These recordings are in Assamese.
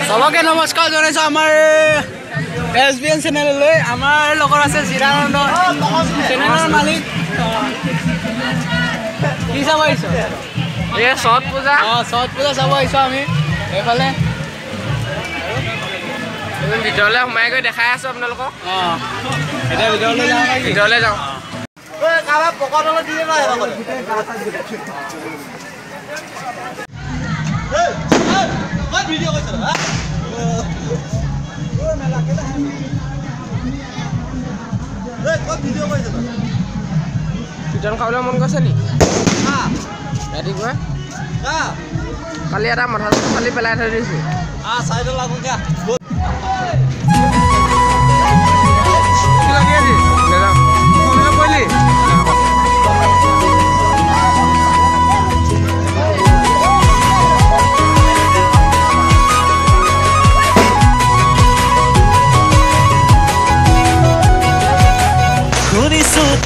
সবকে নমস্কাৰ জনাইছো আমাৰ এছবিএন চেনেললৈ আমাৰ লগৰ আছে চিৰানন্দ চেনেলৰ মালিক কি চাব আহিছো এই ছট পূজা চাব আহিছো আমি এইফালে ভিতৰলৈ সোমাই গৈ দেখাই আছো আপোনালোকক এতিয়া ভিতৰলৈ যাওঁ কাবা পকৰলৈ দিয়ে না What video is it? What video is it? Pijan kau lemon kau sini? Ah, jadi gue? Ah, kali ada mana kali pelai dari sini? Ah, saya dah lagu ya. Lagi aja, dalam. Kau nak boleh?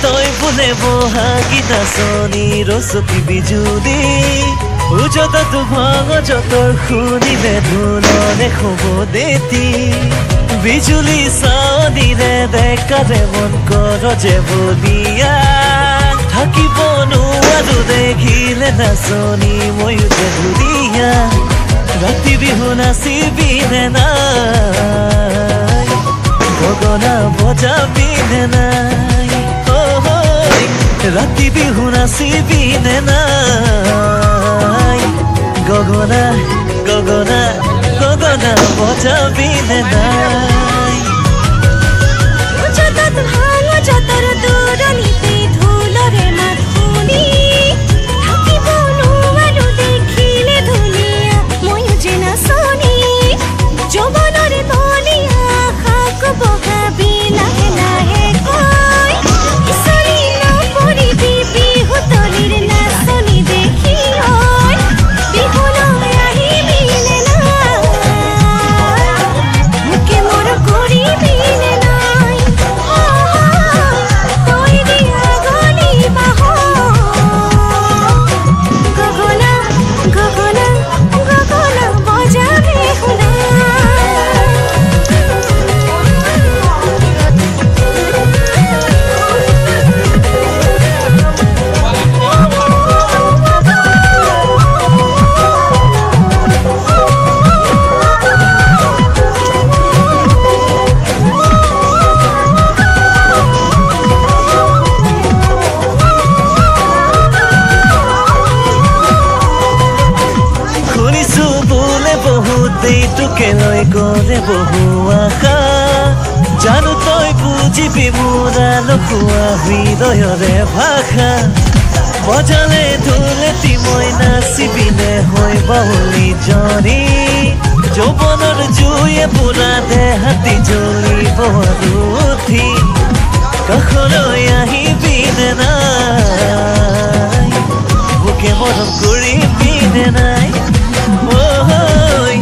তই বলে বহাগীতা চনি ৰচতি বিজুলি উজতত ভাঙ যতৰ শুনিলে ধুননে খব দেতি বিজুলি চানিৰে দেখাৰে মন কৰ যে বলিয়া থাকিব নোৱাৰো দেখিলে নাচনি ময়ো যে ধুলিয়া ৰাতি বিহু নাচিবিনে নাই গগনা বজাবিনে নাই ৰাতি বিহু নাচিবিনে নাই গগনা গগনা গগনা বজাবিনে নাই যতত ভাঙ যতৰ দূৰণিতে ঢোলৰে মাত শুনি থাকিব নোৱাৰো দেখিলে ধুনীয়া ময়ো যে নাচনি যৌৱনৰে বলিয়া খাক বহাবি লাহে লাহে কৈ ইছৰি নপৰিবি বিহু তলিৰ নাচনি দেখি ঐ বিহুলৈ আহিবিনে নাই মোকে মোৰ কৰিবিনে নাই তই দিয়া গলি বাহ গগনা গগনা গগনা বজাবি শুনা শুনিছো বোলে বহুতেই তোকে লৈ গ'লে বহু আশা জানো তই বুজিবি মোৰ লখুৱা হৃদয়ৰে ভাষা বজালে ঢোলেটি মই নাচিবিনে হৈ বাউলি জৰি যৌৱনৰ জুয়ে পুৰা দেহাতি জ্বলিব উঠি কাষলৈ আহিবিনে নাই মোকে মৰম কৰিবিনে নাই মই